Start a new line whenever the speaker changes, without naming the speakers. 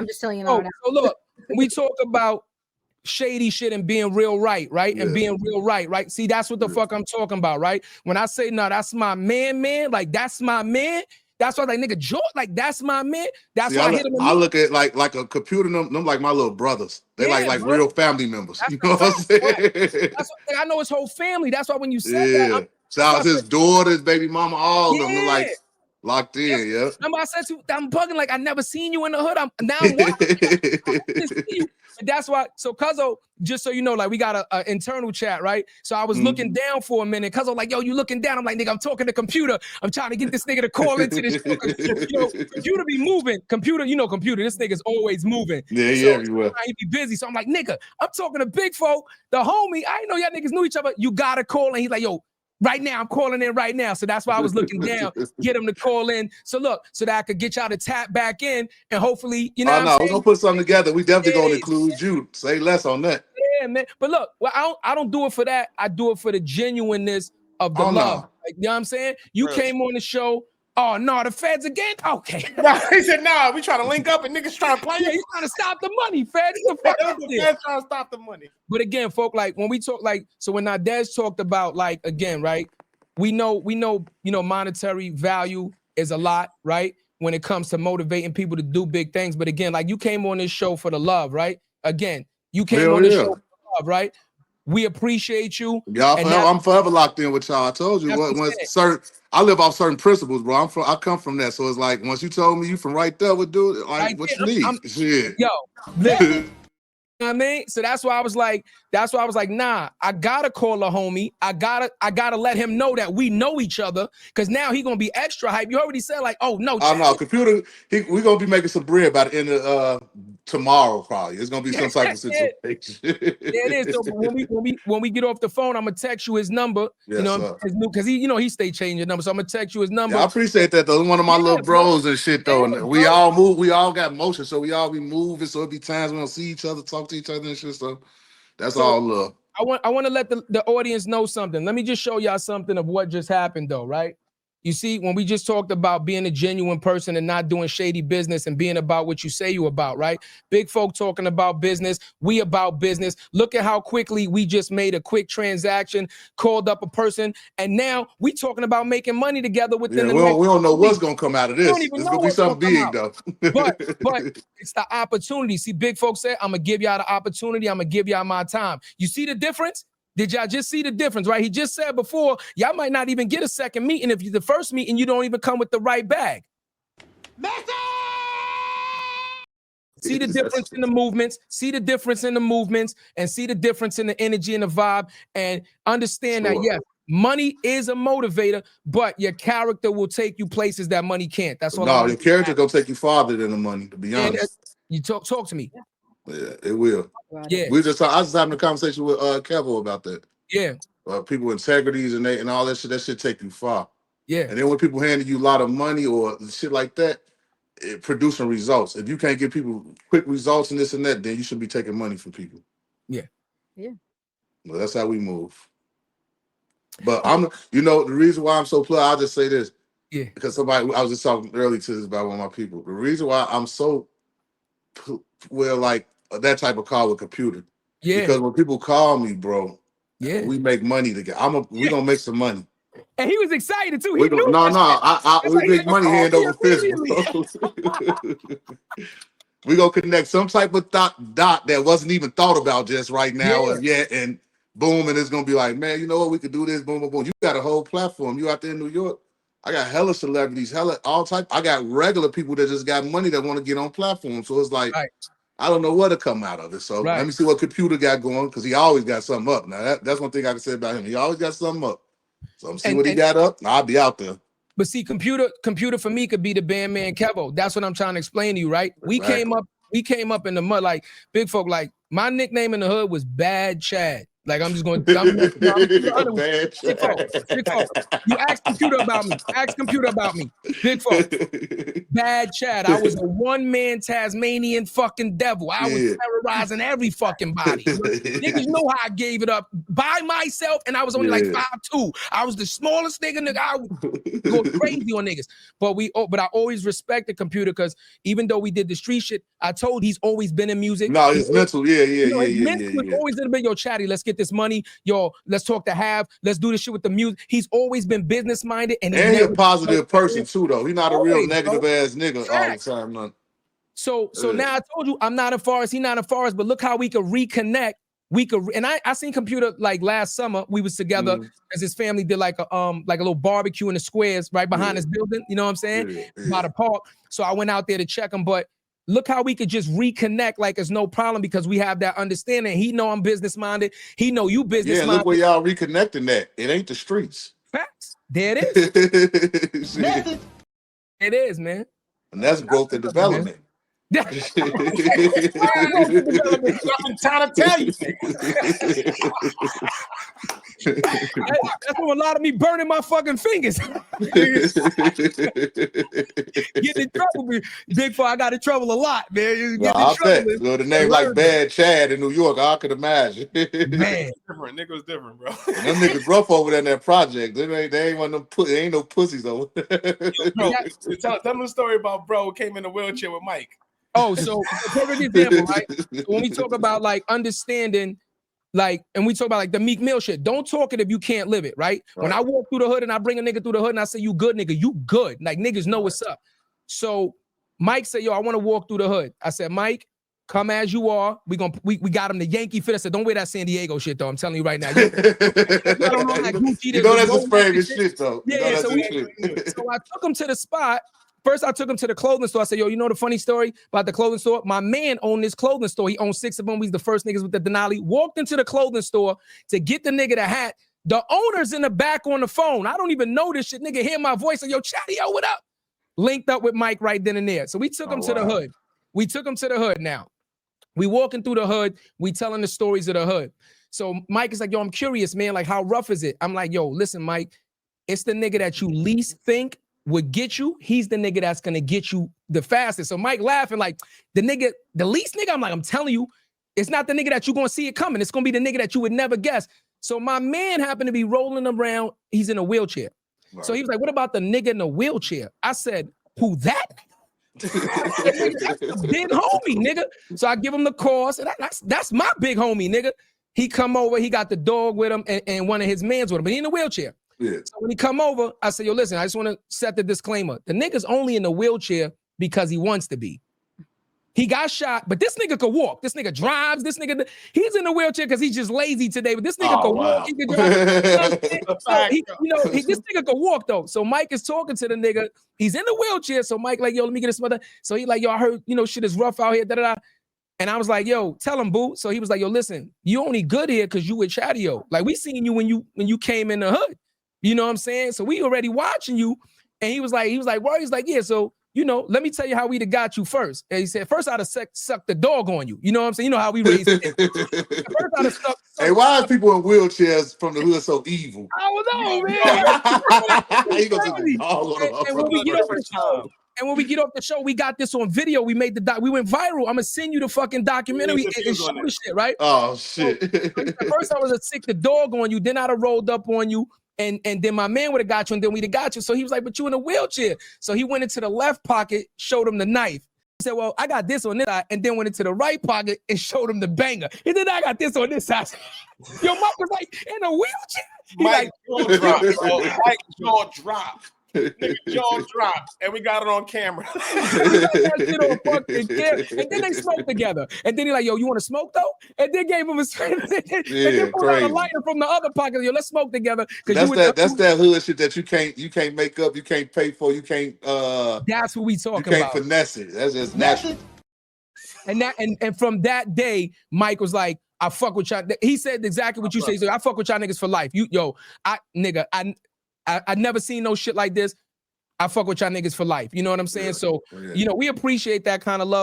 I'm just telling you
Oh,
now.
so look, when we talk about shady shit and being real right?
Yeah.
And being real right? See, that's what the fuck I'm talking about, right? When I say, no, that's my man, like, that's my man. That's why, like, nigga, George, like, that's my man. That's why I hit him.
I look at like a computer, them like my little brothers. They like
bro.
real family members.
That's
you know what I'm saying?
That's what, I know his whole family. That's why when you said that,
shout out his daughters, baby mama, all of them. They're like locked in.
Yes. Remember I said to you, I'm bugging, like, I never seen you in the hood. I'm watching. That's why. So Cuzzo, just so you know, like, we got a internal chat, right? So I was looking down for a minute. Cuzzo, like, yo, you looking down? I'm like, nigga, I'm talking to computer. I'm trying to get this nigga to call into this show. You know, computer be moving. Computer, you know, computer. This nigga's always moving.
Yeah, everywhere.
He be busy. So I'm like, nigga, I'm talking to Big Folk, the homie. I didn't know y'all niggas knew each other. You gotta call, and he's like, yo. Right now, I'm calling in right now. So that's why I was looking down, get him to call in. So look, so that I could get y'all to tap back in and hopefully, you know.
Oh, no, we're gonna put something together. We definitely gonna include you. Say less on that.
Yeah, man. But look, well, I don't do it for that. I do it for the genuineness of the love.
No.
Like, you know what I'm saying? You came on the show. Oh no, the feds again? Okay.
He said, nah, we trying to link up and niggas trying to play.
Yeah, he's trying to stop the money, feds. The fuck out there.
Feds trying to stop the money.
But again, folk, like when we talk, like, so when Nadez talked about, like, again, right? We know, you know, monetary value is a lot, right? When it comes to motivating people to do big things. But again, like, you came on this show for the love, right? Again, you came on this show for the love, right? We appreciate you.
Y'all, I'm forever locked in with y'all. I told you I live off certain principles, bro. I come from that. So it's like, once you told me you from right there with dude, like, what you need? Shit.
Yo, listen. You know what I mean? So that's why I was like, nah, I gotta call a homie. I gotta let him know that we know each other, because now he gonna be extra hype. You already said, like, oh no,
computer. We gonna be making some bread by the end of tomorrow. Probably it's gonna be some type of situation.
It is. So when we get off the phone, I'm gonna text you his number.
Yes,
you know, his new, because he stay changing number. So I'm gonna text you his number.
Yeah, I appreciate that though. One of my little bros and shit though. And we all move. We all got motion, so we all be moving. So it be times we don't see each other, talk to each other and shit. So that's all love.
I want to let the audience know something. Let me just show y'all something of what just happened though, right? You see, when we just talked about being a genuine person and not doing shady business and being about what you say you about, right? Big folk talking about business, we about business. Look at how quickly we just made a quick transaction, called up a person, and now we talking about making money together within the next.
We don't know what's gonna come out of this. It's gonna be something big though.
but it's the opportunity. See, big folks said, I'm gonna give y'all the opportunity. I'm gonna give y'all my time. You see the difference? Did y'all just see the difference, right? He just said before, y'all might not even get a second meeting if you the first meeting, you don't even come with the right bag. See the difference in the movements, and see the difference in the energy and the vibe, and understand that, yes, money is a motivator, but your character will take you places that money can't. That's all.
No, your character gonna take you farther than the money, to be honest.
You talk to me.
Yeah, it will.
Yeah,
I was just having a conversation with Kevo about that.
Yeah,
people integrities and all that shit. That shit take you far.
Yeah,
and then when people handing you a lot of money or shit like that, it producing results. If you can't give people quick results and this and that, then you should be taking money from people.
Yeah.
Well, that's how we move. But the reason why I'm so plugged, I'll just say this.
Yeah.
Because I was just talking earlier to this about one of my people. The reason why I'm so like that type of call with computer.
Yeah.
Because when people call me, bro,
yeah,
we make money together. We gonna make some money.
And he was excited too.
We make money hand over fist. We gonna connect some type of dot that wasn't even thought about just right now yet, and boom, and it's gonna be like, man, you know what? We could do this. Boom, boom, boom. You got a whole platform. You out there in New York. I got hella celebrities, all type. I got regular people that just got money that want to get on platforms. So it's like, I don't know what to come out of it. So let me see what computer got going, because he always got something up. Now that's one thing I can say about him. He always got something up. So I'm see what he got up. I'll be out there.
But see, computer for me could be the Bandman Kevo. That's what I'm trying to explain to you, right? We came up in the mud, like big folk. Like my nickname in the hood was Bad Chad. Like I'm just going. I'm gonna keep it 100 with you.
Bad
Big folk, big folk. You ask computer about me. Ask computer about me. Big folk. Bad Chad. I was a one-man Tasmanian fucking devil. I was terrorizing every fucking body. Niggas know how I gave it up by myself, and I was only like 5'2". I was the smallest nigga. I would go crazy on niggas. But I always respect the computer because even though we did the street shit, I told he's always been in music.
No, his mental,
His mental was always in been, yo, Chatty, let's get this money. Yo, let's talk to Have. Let's do this shit with the music. He's always been business minded, and
he's a positive person too, though. He's not a real negative ass nigga all the time. None.
So now I told you I'm not in Forest. He's not in Forest, but look how we could reconnect. We could, and I seen computer like last summer. We was together as his family did like a little barbecue in the squares right behind his building. You know what I'm saying? By the park. So I went out there to check him, but. Look how we could just reconnect like it's no problem because we have that understanding. He know I'm business minded. He know you business minded.
Yeah, look where y'all reconnecting that. It ain't the streets.
Facts. There it is. It is, man.
And that's growth and development.
I'm trying to tell you.
That's what a lot of me burning my fucking fingers. Get in trouble, Big Four. I got in trouble a lot, man.
I bet. The name like Bad Chad in New York, I could imagine.
Man, different. Niggas different, bro.
Them niggas rough over there in that project. They ain't one of them. Ain't no pussies over.
Bro, tell them a story about bro who came in a wheelchair with Mike.
Oh, so perfect example, right? When we talk about like understanding, like, and we talk about like the Meek Mill shit. Don't talk it if you can't live it, right? When I walk through the hood and I bring a nigga through the hood and I say, you good, nigga, you good. Like niggas know what's up. So Mike said, yo, I want to walk through the hood. I said, Mike, come as you are. We got him the Yankee fit. I said, don't wear that San Diego shit though. I'm telling you right now. You don't know that Gucci.
You know that's a frame shit though.
Yeah, so I took him to the spot. First, I took him to the clothing store. I said, yo, you know the funny story about the clothing store? My man owned this clothing store. He owned 6 of them. He's the first niggas with the Denali. Walked into the clothing store to get the nigga the hat. The owner's in the back on the phone. I don't even know this shit. Nigga hear my voice. Like, yo, Chatty, yo, what up? Linked up with Mike right then and there. So we took him to the hood. We took him to the hood now. We walking through the hood. We telling the stories of the hood. So Mike is like, yo, I'm curious, man. Like, how rough is it? I'm like, yo, listen, Mike. It's the nigga that you least think would get you. He's the nigga that's gonna get you the fastest. So Mike laughing like the least nigga. I'm like, I'm telling you, it's not the nigga that you're gonna see it coming. It's gonna be the nigga that you would never guess. So my man happened to be rolling around. He's in a wheelchair. Right. So he was like, what about the nigga in the wheelchair? I said, who that? That's the big homie, nigga. So I give him the course. And that's my big homie, nigga. He come over, he got the dog with him and one of his mans with him, but he in a wheelchair. Yeah. So when he come over, I said, yo, listen, I just want to set the disclaimer. The nigga's only in the wheelchair because he wants to be. He got shot, but this nigga could walk. This nigga drives. This nigga, he's in the wheelchair because he's just lazy today. But this nigga could walk. He could drive. This nigga could walk though. So Mike is talking to the nigga. He's in the wheelchair. So Mike like, yo, let me get this mother. So he like, yo, I heard, shit is rough out here. Da da da. And I was like, yo, tell him, boo. So he was like, yo, listen, you only good here because you with Chatty-O. Like we seen you when you came in the hood. You know what I'm saying? So we already watching you. And he was like, bro, he's like, yeah, so, let me tell you how we'd have got you first. And he said, first I'd have sucked the dog on you. You know what I'm saying? You know how we raised it. First I'd have sucked.
Hey, why are people in wheelchairs from the hood so evil?
I don't know, man.
He goes to the dog
and when we get off the show, we got this on video. We made we went viral. I'm gonna send you the fucking documentary and show the shit, right?
Oh shit.
So, first I was a sick the dog on you, then I'd have rolled up on you. And then my man would have got you, and then we'd have got you. So he was like, but you in a wheelchair. So he went into the left pocket, showed him the knife. He said, well, I got this on this side, and then went into the right pocket and showed him the banger. And then I got this on this side. Yo, Mike was like, in a wheelchair?
Mike jaw dropped. Mike jaw dropped. Nigga jaw dropped, and we got it on camera.
And then they smoked together. And then he like, yo, you want to smoke though? And then gave him a and then pulled out a lighter from the other pocket. Yo, let's smoke together.
That's that hood shit that you can't make up, you can't pay for, you can't
that's what we talking about.
You can't finesse it. That's just natural.
And from that day, Mike was like, I fuck with y'all. He said exactly what you say. So I fuck with y'all niggas for life. I never seen no shit like this. I fuck with y'all niggas for life. You know what I'm saying? So, we appreciate that kind of love.